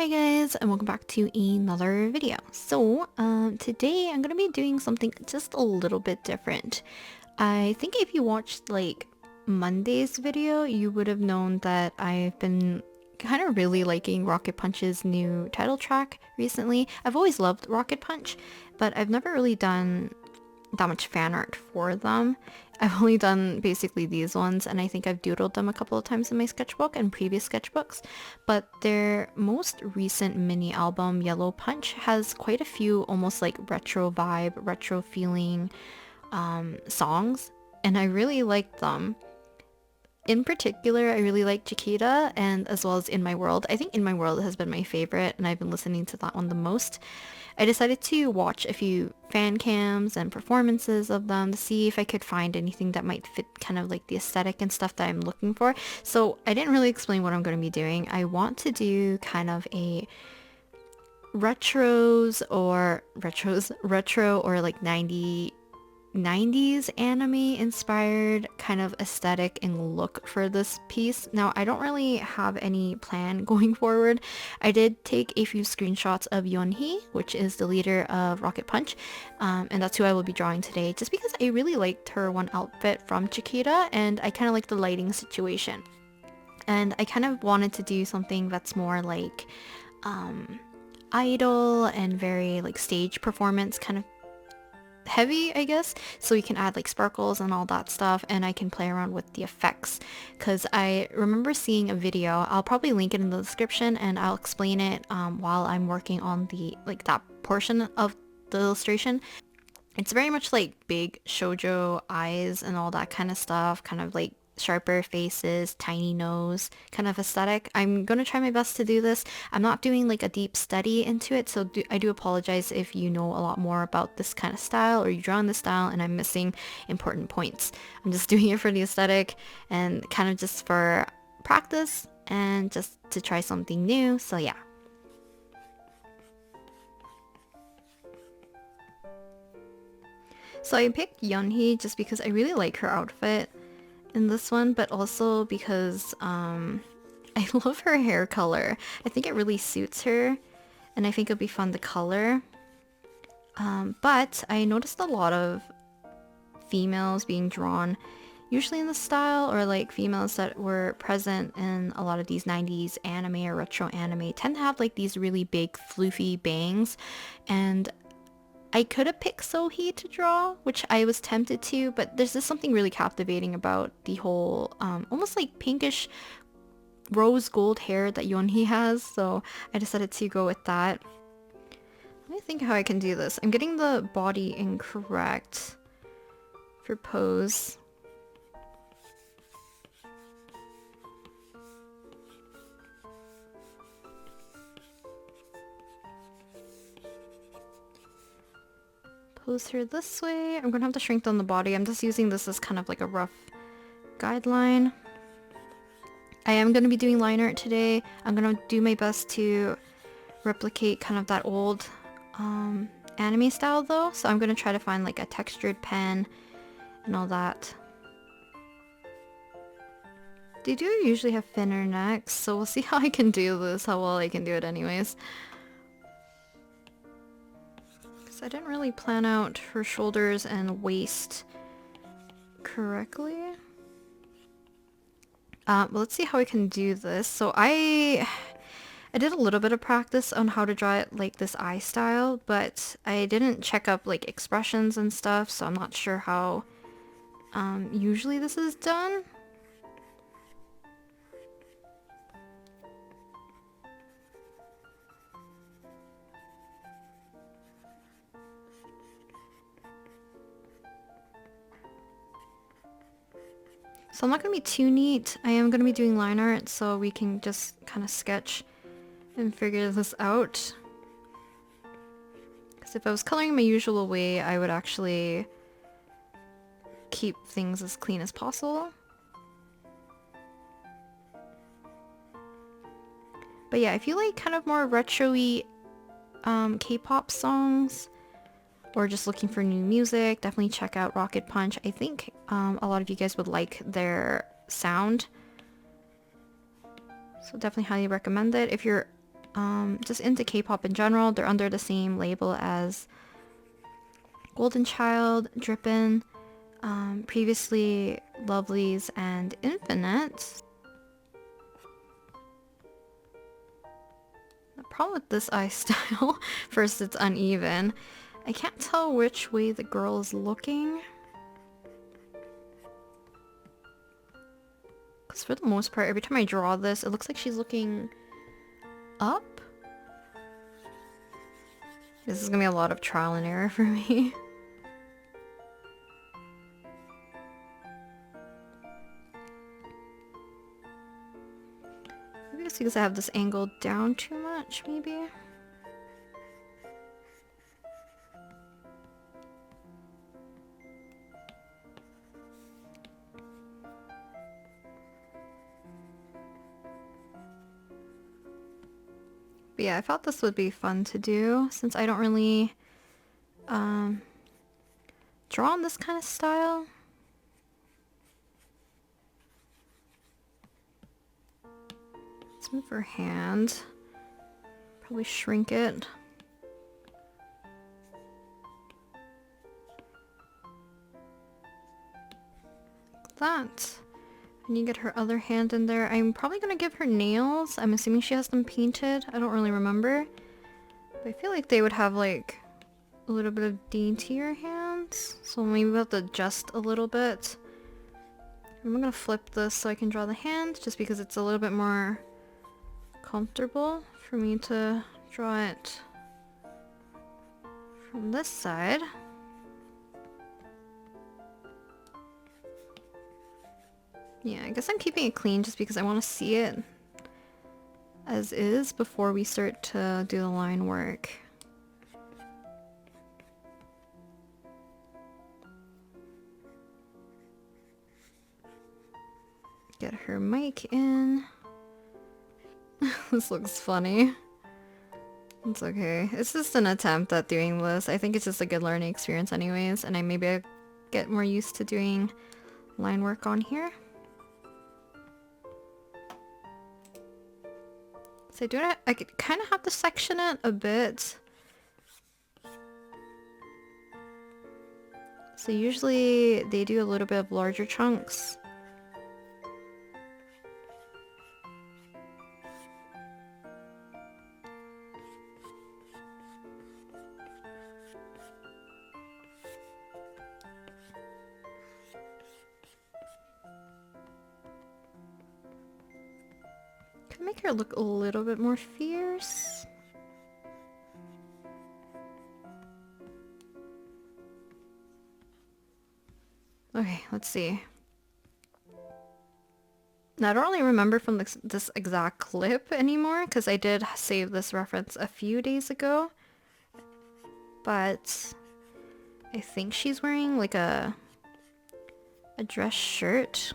Hi guys, and welcome back to another video. Today I'm gonna be doing something just a little bit different. I think if you watched like Monday's video, you would have known that I've been kind of really liking Rocket Punch's new title track recently. I've always loved Rocket Punch, but I've never really done that much fan art for them. I've only done basically these ones, and I think I've doodled them a couple of times in my sketchbook and previous sketchbooks, but their most recent mini album, Yellow Punch, has quite a few almost like retro vibe, retro feeling songs, and I really like them. In particular, I really like Chiquita and as well as In My World. I think In My World has been my favorite, and I've been listening to that one the most. I decided to watch a few fan cams and performances of them to see if I could find anything that might fit kind of like the aesthetic and stuff that I'm looking for. So I didn't really explain what I'm going to be doing. I want to do kind of a retro or like 90s anime inspired kind of aesthetic and look for this piece. Now, I don't really have any plan going forward. I did take a few screenshots of Yeonhee, which is the leader of Rocket Punch, and that's who I will be drawing today, just because I really liked her one outfit from Chiquita, and I kind of like the lighting situation. And I kind of wanted to do something that's more like idol and very like stage performance kind of heavy, I guess, so we can add like sparkles and all that stuff, and I can play around with the effects because I remember seeing a video. I'll probably link it in the description, and I'll explain it while I'm working on the like that portion of the illustration. It's very much like big shoujo eyes and all that kind of stuff, kind of like sharper faces, tiny nose kind of aesthetic. I'm gonna try my best to do this. I'm not doing like a deep study into it, so I do apologize if you know a lot more about this kind of style or you draw in this style and I'm missing important points. I'm just doing it for the aesthetic and kind of just for practice and just to try something new. So yeah. So I picked Yeonhee just because I really like her outfit in this one, but also because I love her hair color. I think it really suits her, and I think it'll be fun to color. But I noticed a lot of females being drawn usually in the style, or like females that were present in a lot of these 90s anime or retro anime tend to have like these really big floofy bangs, and I could have picked Sohee to draw, which I was tempted to, but there's just something really captivating about the whole almost like pinkish rose gold hair that Yeonhee has, so I decided to go with that. Let me think how I can do this. I'm getting the body incorrect for pose. Pose her this way. I'm gonna have to shrink down the body. I'm just using this as kind of like a rough guideline. I am gonna be doing line art today. I'm gonna do my best to replicate kind of that old anime style though. So I'm gonna try to find like a textured pen and all that. They do usually have thinner necks, so we'll see how I can do this, how well I can do it anyways. I didn't really plan out her shoulders and waist correctly. But let's see how I can do this. So I did a little bit of practice on how to draw it like this eye style, but I didn't check up like expressions and stuff, so I'm not sure how usually this is done. So I'm not going to be too neat. I am going to be doing line art, so we can just kind of sketch and figure this out. Because if I was coloring my usual way, I would actually keep things as clean as possible. But yeah, if you like kind of more retro-y K-pop songs, or just looking for new music, definitely check out Rocket Punch. I think a lot of you guys would like their sound. So definitely highly recommend it. If you're just into K-pop in general. They're under the same label as Golden Child, Drippin', previously Lovelyz and Infinite. The problem with this eye style, first it's uneven. I can't tell which way the girl is looking. Because for the most part, every time I draw this, it looks like she's looking up. This is gonna be a lot of trial and error for me. Maybe it's because I have this angle down too much, maybe? But yeah, I thought this would be fun to do since I don't really draw in this kind of style. Let's move her hand. Probably shrink it. Like that. And you get her other hand in there. I'm probably gonna give her nails. I'm assuming she has them painted. I don't really remember. But I feel like they would have like a little bit of daintier hands. So maybe we'll have to adjust a little bit. I'm gonna flip this so I can draw the hand just because it's a little bit more comfortable for me to draw it from this side. Yeah, I guess I'm keeping it clean just because I want to see it as is before we start to do the line work. Get her mic in. This looks funny. It's okay. It's just an attempt at doing this. I think it's just a good learning experience anyways, and I get more used to doing line work on here. So I could kind of have to section it a bit. So usually they do a little bit of larger chunks. Could make her look a little bit more fierce. Okay, let's see. Now I don't really remember from this exact clip anymore because I did save this reference a few days ago. But I think she's wearing like a dress shirt.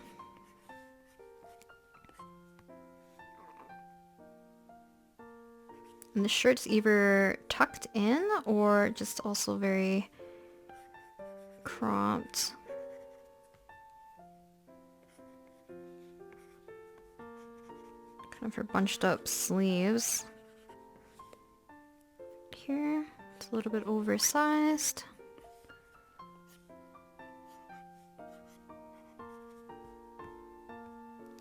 And the shirt's either tucked in or just also very cropped. Kind of her bunched up sleeves. Here, it's a little bit oversized.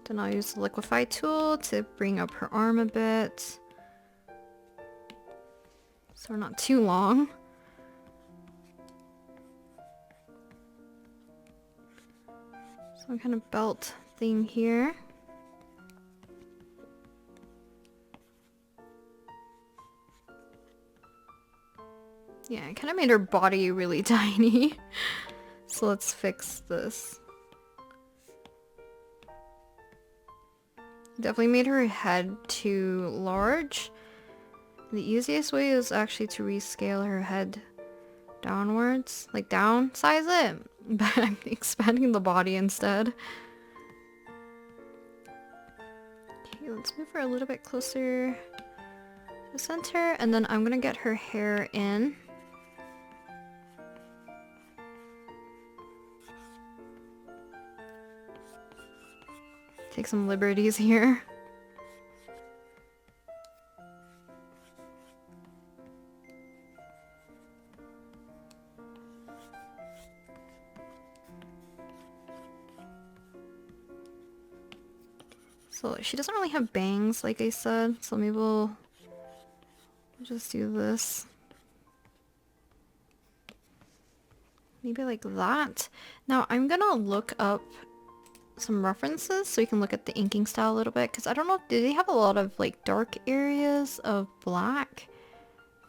Then I'll use the liquify tool to bring up her arm a bit. So we're not too long. Some kind of belt thing here. Yeah, I kind of made her body really tiny. So let's fix this. Definitely made her head too large. The easiest way is actually to rescale her head downwards. Like downsize it. But I'm expanding the body instead. Okay, let's move her a little bit closer to the center. And then I'm gonna get her hair in. Take some liberties here. So she doesn't really have bangs, like I said, so maybe we'll just do this. Maybe like that. Now I'm gonna look up some references so you can look at the inking style a little bit, because I don't know, do they have a lot of like dark areas of black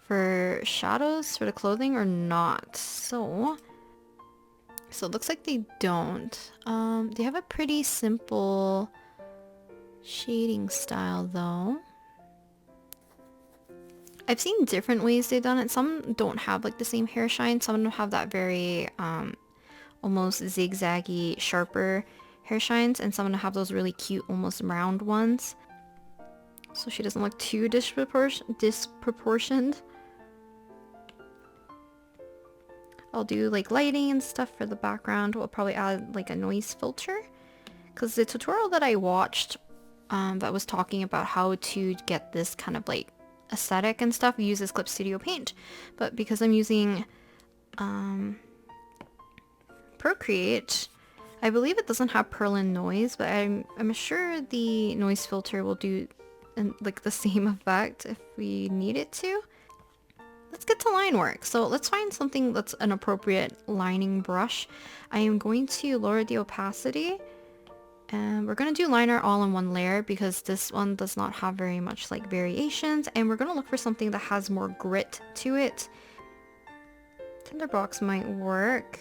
for shadows for the clothing or not? So it looks like they don't. They have a pretty simple shading style though. I've seen different ways they've done it. Some don't have like the same hair shine. Some don't have that very almost zigzaggy, sharper hair shines, and some don't have those really cute, almost round ones. So she doesn't look too disproportioned. I'll do like lighting and stuff for the background. We'll probably add like a noise filter, because the tutorial that I watched that was talking about how to get this kind of like aesthetic and stuff uses Clip Studio Paint, but because I'm using Procreate, I believe it doesn't have Perlin noise, but I'm sure the noise filter will do like the same effect if we need it to. Let's get to line work. So let's find something that's an appropriate lining brush. I am going to lower the opacity, and we're going to do line art all in one layer because this one does not have very much like variations, and we're going to look for something that has more grit to it. Tinderbox might work.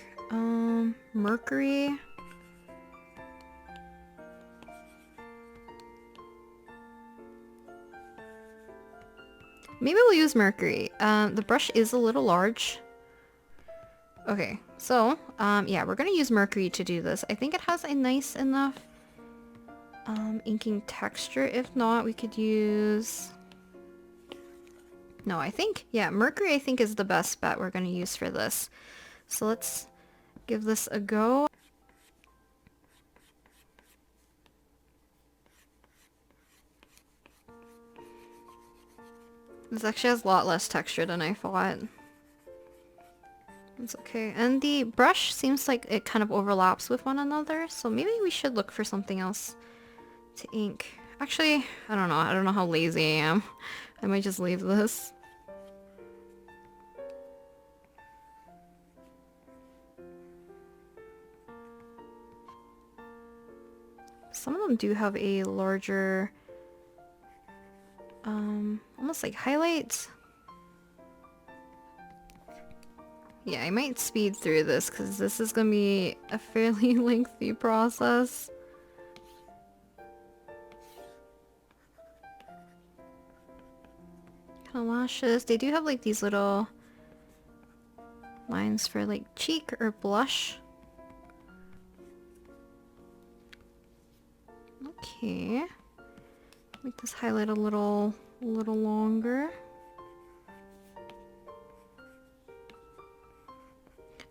Mercury. Maybe we'll use Mercury. The brush is a little large. Okay, so, yeah, we're gonna use Mercury to do this. I think it has a nice enough inking texture. If not, we could use... No, I think, yeah, Mercury I think is the best bet we're gonna use for this. So let's give this a go. This actually has a lot less texture than I thought. It's okay. And the brush seems like it kind of overlaps with one another, so maybe we should look for something else to ink. Actually, I don't know. I don't know how lazy I am. I might just leave this. Some of them do have a larger, almost like highlights. Yeah, I might speed through this because this is gonna be a fairly lengthy process. Kind of lashes. They do have like these little lines for like cheek or blush. Okay. Make this highlight a little longer.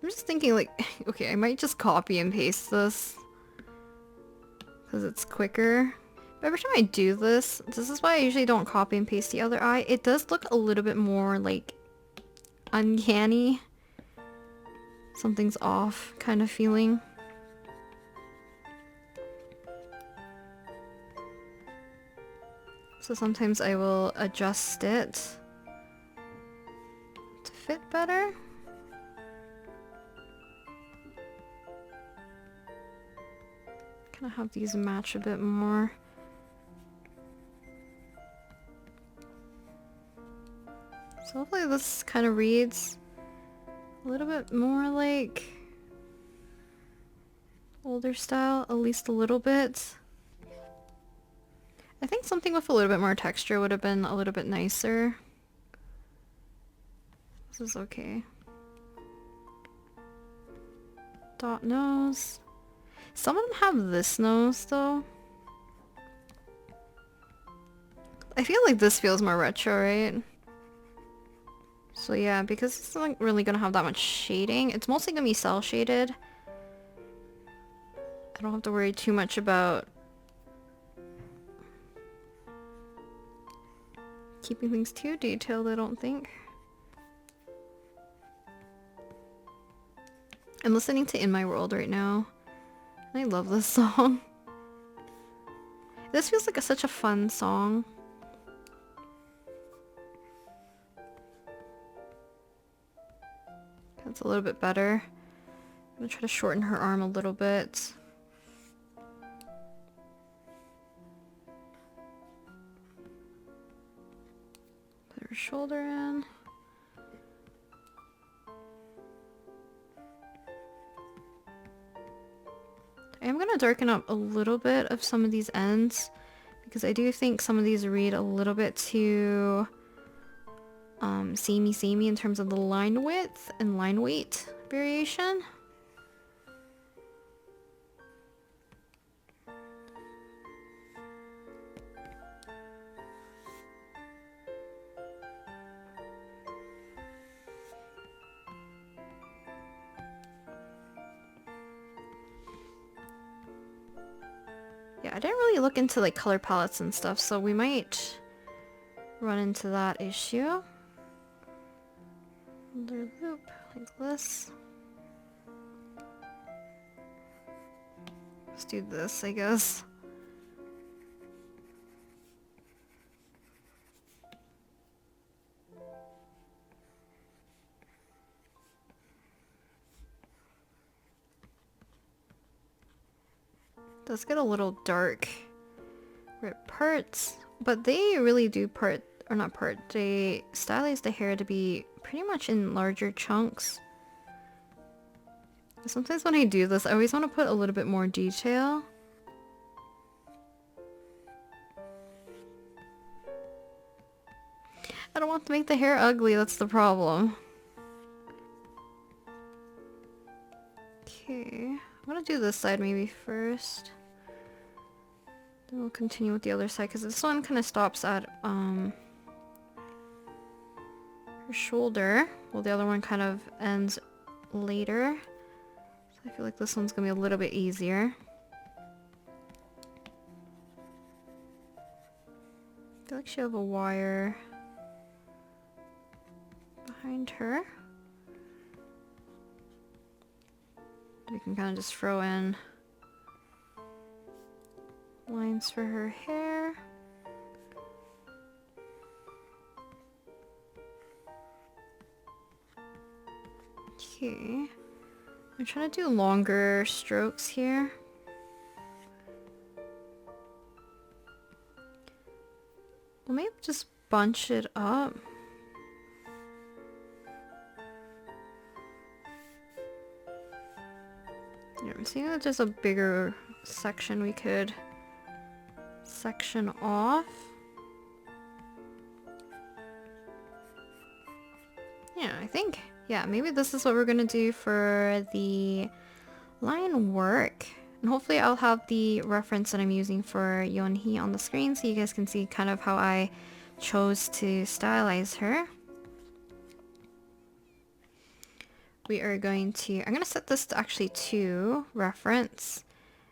I'm just thinking like, okay, I might just copy and paste this because it's quicker. But every time I do this is why I usually don't copy and paste the other eye. It does look a little bit more like uncanny. Something's off kind of feeling. So sometimes I will adjust it to fit better. Kind of have these match a bit more. So hopefully this kind of reads a little bit more like older style, at least a little bit. I think something with a little bit more texture would have been a little bit nicer. This is okay. Dot nose. Some of them have this nose though. I feel like this feels more retro, right? So yeah, because it's not really gonna have that much shading, it's mostly gonna be cell shaded. I don't have to worry too much about keeping things too detailed, I don't think. I'm listening to In My World right now. I love this song. This feels like such a fun song. That's a little bit better. I'm gonna try to shorten her arm a little bit. Put her shoulder in. I am gonna darken up a little bit of some of these ends because I do think some of these read a little bit too samey in terms of the line width and line weight variation. Yeah, I didn't really look into like color palettes and stuff, so we might run into that issue. Another loop like this. Let's do this, I guess. Does get a little dark where it parts, but they really do part, or not part, they stylize the hair to be pretty much in larger chunks. Sometimes when I do this, I always want to put a little bit more detail. I don't want to make the hair ugly, that's the problem. Okay, I'm gonna do this side maybe first. Then we'll continue with the other side, because this one kind of stops at her shoulder, while the other one kind of ends later. So I feel like this one's gonna be a little bit easier. I feel like she'll have a wire behind her. We can kind of just throw in lines for her hair. Okay. I'm trying to do longer strokes here. We'll maybe just bunch it up. Yeah, I'm seeing that there's a bigger section we could section off. Yeah, I think, yeah, maybe this is what we're gonna do for the line work. And hopefully I'll have the reference that I'm using for Yeonhee on the screen so you guys can see kind of how I chose to stylize her. We are going to, I'm going to set this to actually to reference.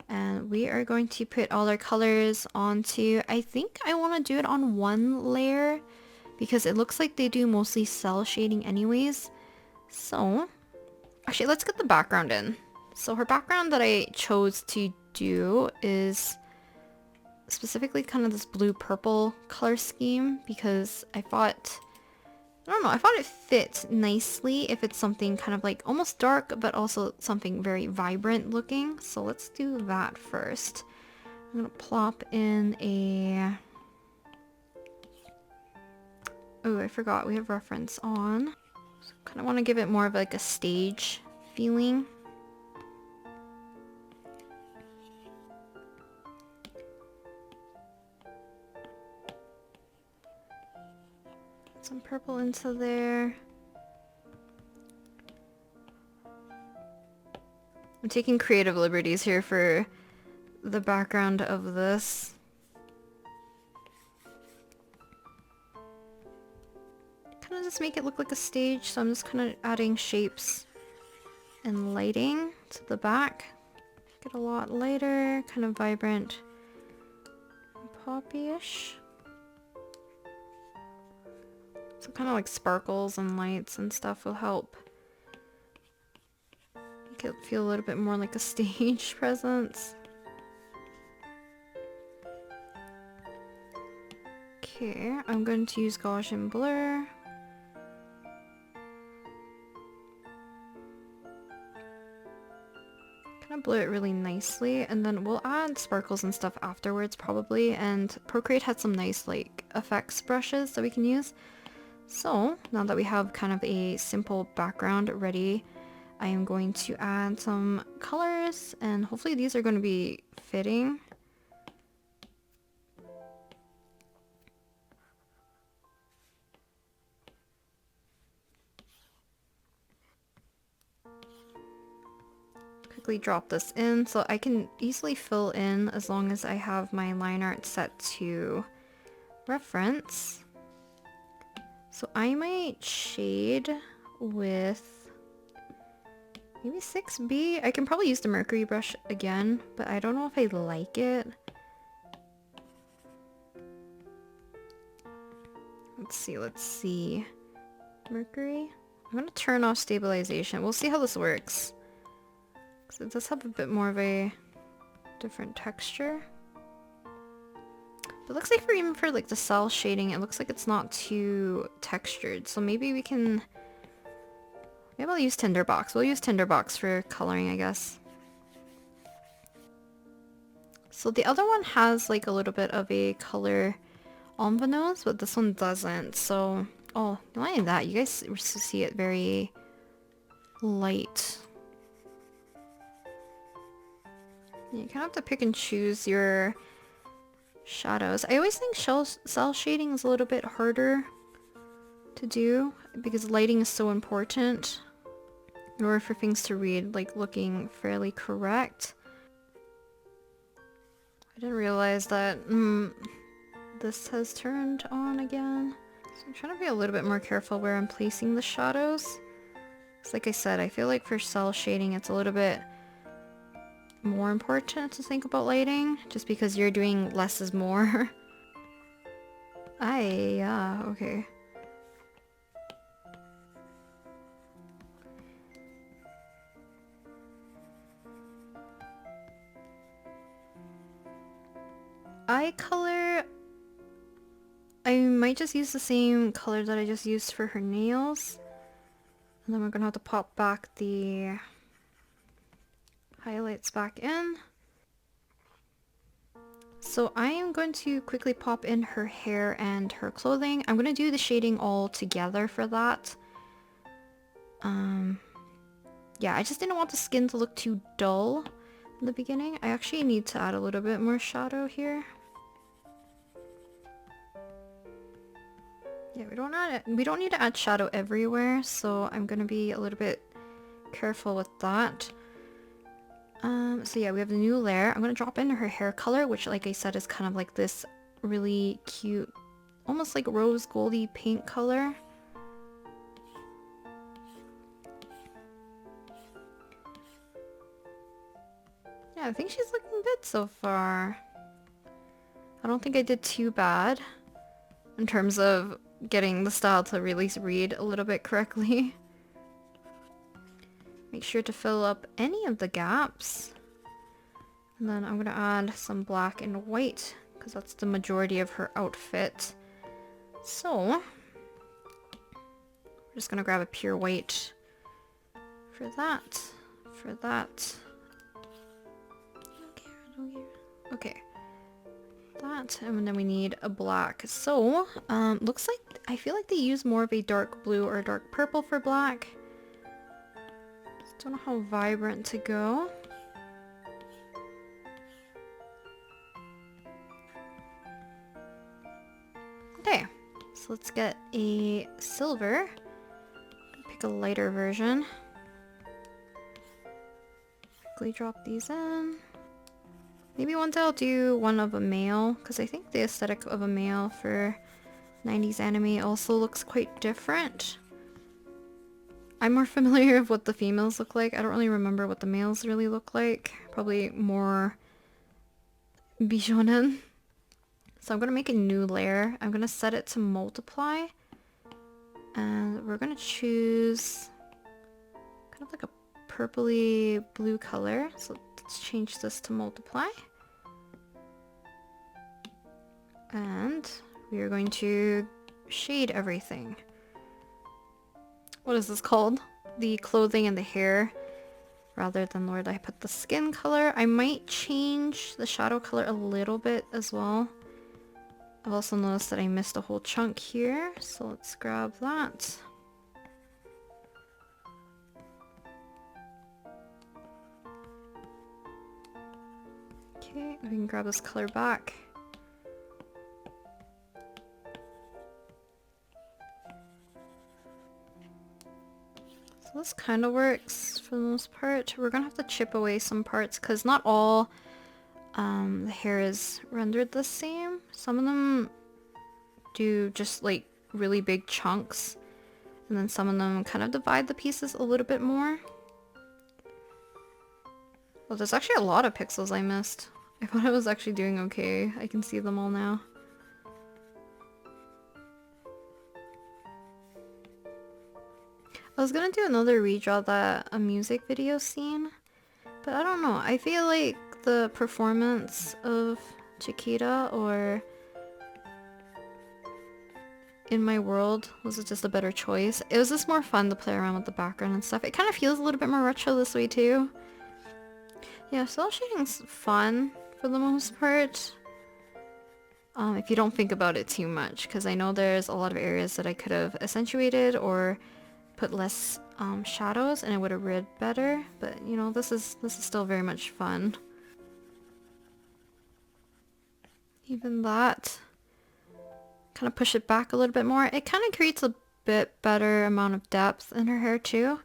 And we are going to put all our colors onto, I think I want to do it on one layer because it looks like they do mostly cell shading anyways. So, actually let's get the background in. So her background that I chose to do is specifically kind of this blue-purple color scheme because I thought, I don't know, I thought it fit nicely if it's something kind of like almost dark but also something very vibrant looking. So let's do that first. I'm gonna plop in a... Oh, I forgot we have reference on. So kind of want to give it more of like a stage feeling. Some purple into there. I'm taking creative liberties here for the background of this. Kind of just make it look like a stage, so I'm just kind of adding shapes and lighting to the back. Get a lot lighter, kind of vibrant, poppy-ish. So kind of like sparkles and lights and stuff will help make it feel a little bit more like a stage presence. Okay, I'm going to use Gaussian blur. Kind of blur it really nicely, and then we'll add sparkles and stuff afterwards probably, and Procreate had some nice like effects brushes that we can use. So now that we have kind of a simple background ready, I am going to add some colors, and hopefully these are going to be fitting. Quickly drop this in so I can easily fill in as long as I have my line art set to reference. So I might shade with maybe 6B. I can probably use the Mercury brush again, but I don't know if I like it. Let's see. Mercury? I'm gonna turn off stabilization. We'll see how this works. Because it does have a bit more of a different texture. But it looks like even for like the cell shading, it looks like it's not too textured. So maybe we can... Maybe I'll use Tinderbox. We'll use Tinderbox for coloring, I guess. So the other one has like a little bit of a color on the nose, but this one doesn't. So, oh, not only that, you guys see it very light. You kind of have to pick and choose your shadows. I always think cell shading is a little bit harder to do because lighting is so important in order for things to read like looking fairly correct. I didn't realize that this has turned on again. So I'm trying to be a little bit more careful where I'm placing the shadows. Because like I said, I feel like for cell shading it's a little bit more important to think about lighting, just because you're doing less is more. Yeah, okay. Eye color, I might just use the same color that I just used for her nails. And then we're gonna have to pop back the highlights back in. So I am going to quickly pop in her hair and her clothing. I'm going to do the shading all together for that. Yeah, I just didn't want the skin to look too dull in the beginning. I actually need to add a little bit more shadow here. Yeah, we don't need to add shadow everywhere, so I'm going to be a little bit careful with that. So yeah, we have the new layer. I'm going to drop in her hair color, which like I said is kind of like this really cute, almost like rose goldy pink color. Yeah, I think she's looking good so far. I don't think I did too bad in terms of getting the style to really read a little bit correctly. Make sure to fill up any of the gaps. And then I'm going to add some black and white because that's the majority of her outfit. So, we're just going to grab a pure white for that, for that. Okay. That, and then we need a black. So, looks like, I feel like they use more of a dark blue or dark purple for black. Just don't know how vibrant to go. Okay, so let's get a silver. Pick a lighter version. Quickly drop these in. Maybe one day I'll do one of a male, because I think the aesthetic of a male for 90s anime also looks quite different. I'm more familiar with what the females look like. I don't really remember what the males really look like. Probably more bishonen. So I'm going to make a new layer. I'm going to set it to multiply. And we're going to choose kind of like a purpley blue color. So let's change this to multiply. And we are going to shade everything. What is this called? The clothing and the hair. Rather than where I put the skin color. I might change the shadow color a little bit as well. I've also noticed that I missed a whole chunk here, so let's grab that. Okay, we can grab this color back. So this kind of works for the most part. We're gonna have to chip away some parts because not all the hair is rendered the same. Some of them do just like really big chunks, and then some of them kind of divide the pieces a little bit more. Well, there's actually a lot of pixels I missed. I thought I was actually doing okay. I can see them all now. I was gonna do another redraw that a music video scene, but I don't know. I feel like the performance of Chiquita or In My World was just a better choice. It was just more fun to play around with the background and stuff. It kind of feels a little bit more retro this way too. Yeah, cell shading's fun for the most part. If you don't think about it too much, because I know there's a lot of areas that I could have accentuated or put less shadows and it would have read better, but you know, this is still very much fun. Even that, kind of push it back a little bit more. It kind of creates a bit better amount of depth in her hair too.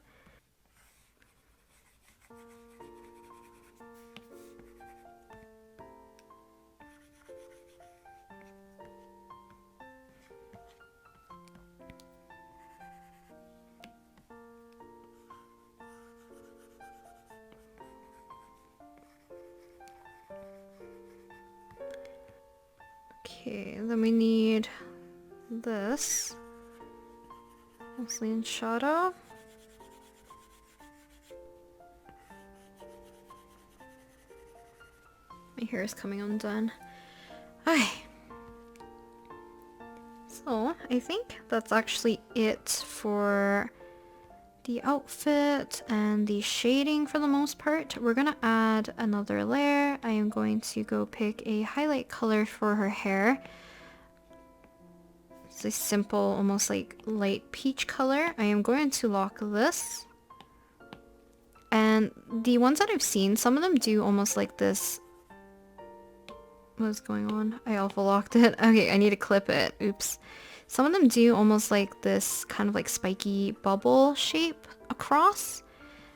Okay, then we need this, mostly in shadow. My hair is coming undone. Okay. So, I think that's actually it for the outfit and the shading for the most part. We're gonna add another layer. I am going to go pick a highlight color for her hair. It's a simple, almost like light peach color. I am going to lock this. And the ones that I've seen, some of them do almost like this. What is going on? I alpha locked it. Okay, I need to clip it. Oops. Some of them do almost like this kind of like spiky bubble shape across.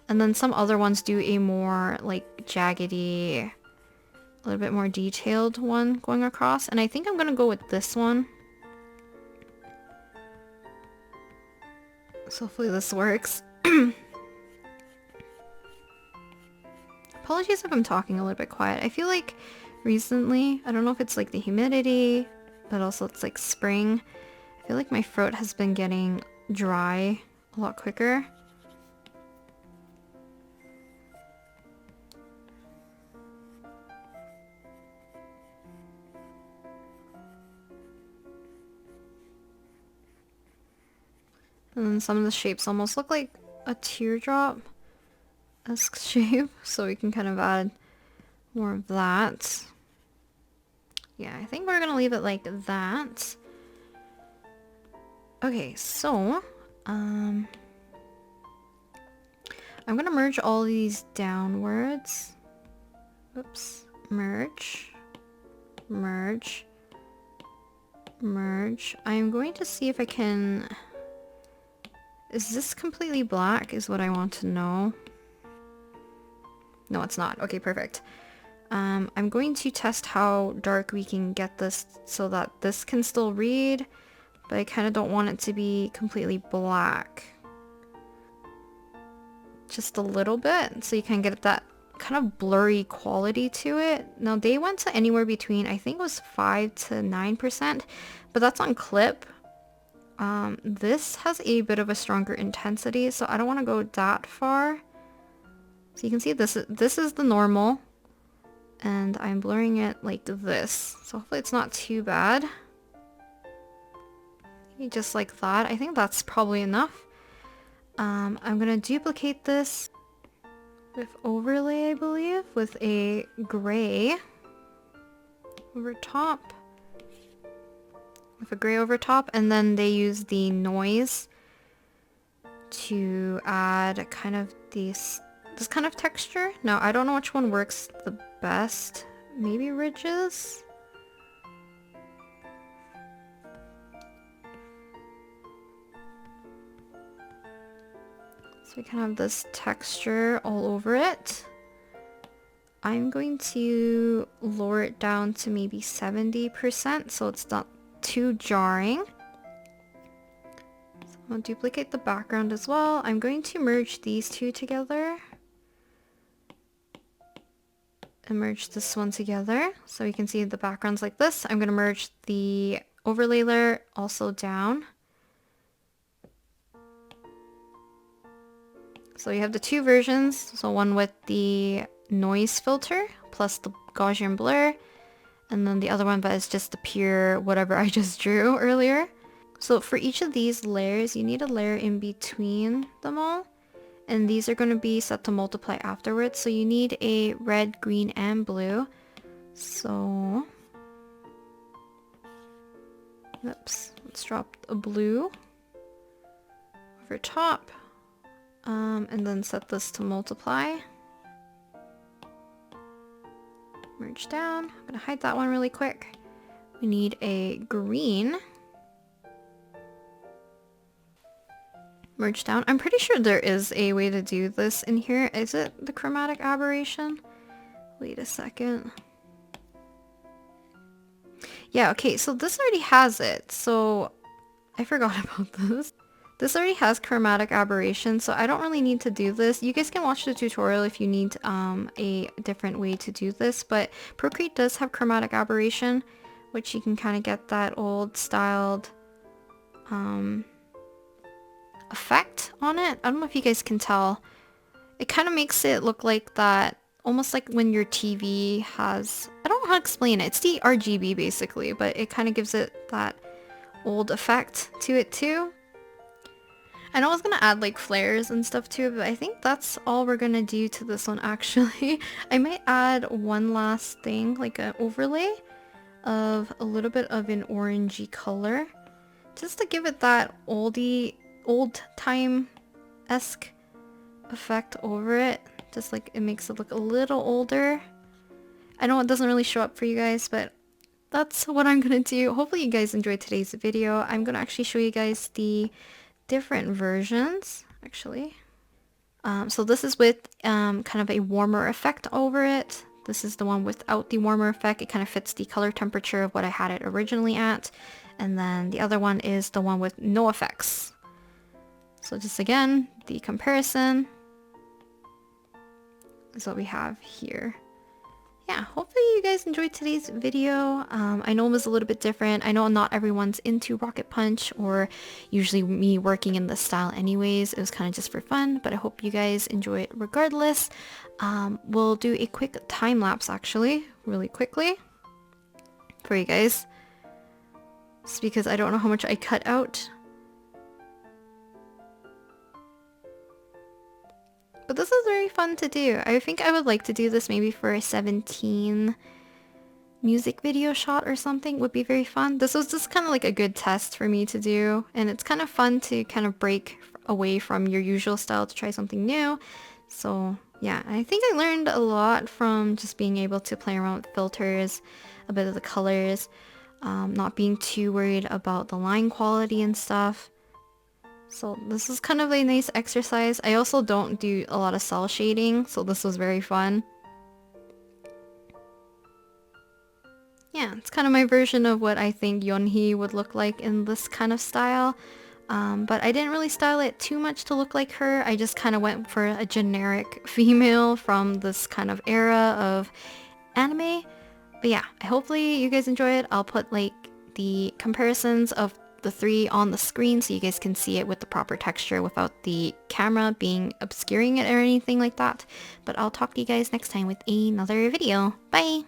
And then some other ones do a more like jaggedy, a little bit more detailed one going across. And I think I'm gonna go with this one. So hopefully this works. Apologies if I'm talking a little bit quiet. I feel like recently, I don't know if it's like the humidity, but also it's like spring. I feel like my throat has been getting dry a lot quicker. And then some of the shapes almost look like a teardrop-esque shape, so we can kind of add more of that. Yeah, I think we're gonna leave it like that. Okay, so I'm gonna merge all these downwards. Oops. Merge. Merge. Merge. I'm going to see if I can... Is this completely black is what I want to know. No, it's not. Okay, perfect. I'm going to test how dark we can get this so that this can still read, but I kind of don't want it to be completely black. Just a little bit, so you can get that kind of blurry quality to it. Now, they went to anywhere between, I think it was 5 to 9%, but that's on clip. This has a bit of a stronger intensity, so I don't want to go that far. So you can see this is the normal, and I'm blurring it like this. So hopefully it's not too bad. just like that. I think that's probably enough. I'm gonna duplicate this with overlay, I believe, with a gray over top. With a gray over top, and then they use the noise to add kind of this kind of texture. Now, I don't know which one works the best. Maybe ridges? So we kind of have this texture all over it. I'm going to lower it down to maybe 70% so it's not too jarring. So I'll duplicate the background as well. I'm going to merge these two together. And merge this one together so you can see the backgrounds like this. I'm going to merge the overlay layer also down. So you have the two versions. So one with the noise filter plus the Gaussian blur, and then the other one that is just the pure whatever I just drew earlier. So for each of these layers, you need a layer in between them all, and these are going to be set to multiply afterwards. So you need a red, green, and blue. So oops, let's drop a blue over top, and then set this to multiply. Merge down. I'm gonna hide that one really quick. We need a green. Merge down. I'm pretty sure there is a way to do this in here. Is it the chromatic aberration? Wait a second. Yeah, okay, so this already has it. So I forgot about this. This already has chromatic aberration, so I don't really need to do this. You guys can watch the tutorial if you need a different way to do this, but Procreate does have chromatic aberration, which you can kind of get that old styled effect on it. I don't know if you guys can tell. It kind of makes it look like that, almost like when your TV has, I don't know how to explain it. It's the RGB basically, but it kind of gives it that old effect to it too. I know I was gonna add like flares and stuff to it, but I think that's all we're gonna do to this one actually. I might add one last thing, like an overlay of a little bit of an orangey color, just to give it that old time-esque effect over it. Just like it makes it look a little older. I know it doesn't really show up for you guys, but that's what I'm gonna do. Hopefully you guys enjoyed today's video. I'm gonna actually show you guys the different versions actually. So this is with kind of a warmer effect over it. This is the one without the warmer effect. It kind of fits the color temperature of what I had it originally at. And then the other one is the one with no effects. So just again, the comparison is what we have here. Yeah, hopefully you guys enjoyed today's video. I know it was a little bit different. I know not everyone's into Rocket Punch or usually me working in this style anyways. It was kind of just for fun, but I hope you guys enjoy it regardless. We'll do a quick time lapse actually, really quickly for you guys. Just because I don't know how much I cut out. But this is very fun to do. I think I would like to do this maybe for a 17 music video shot or something. Would be very fun. This was just kind of like a good test for me to do. And it's kind of fun to kind of break away from your usual style to try something new. So yeah, I think I learned a lot from just being able to play around with filters, a bit of the colors, not being too worried about the line quality and stuff. So this is kind of a nice exercise. I also don't do a lot of cell shading, so this was very fun. Yeah, it's kind of my version of what I think Yeonhee would look like in this kind of style. But I didn't really style it too much to look like her. I just kind of went for a generic female from this kind of era of anime. But yeah, hopefully you guys enjoy it. I'll put like the comparisons of the three on the screen so you guys can see it with the proper texture without the camera being obscuring it or anything like that. But I'll talk to you guys next time with another video. Bye!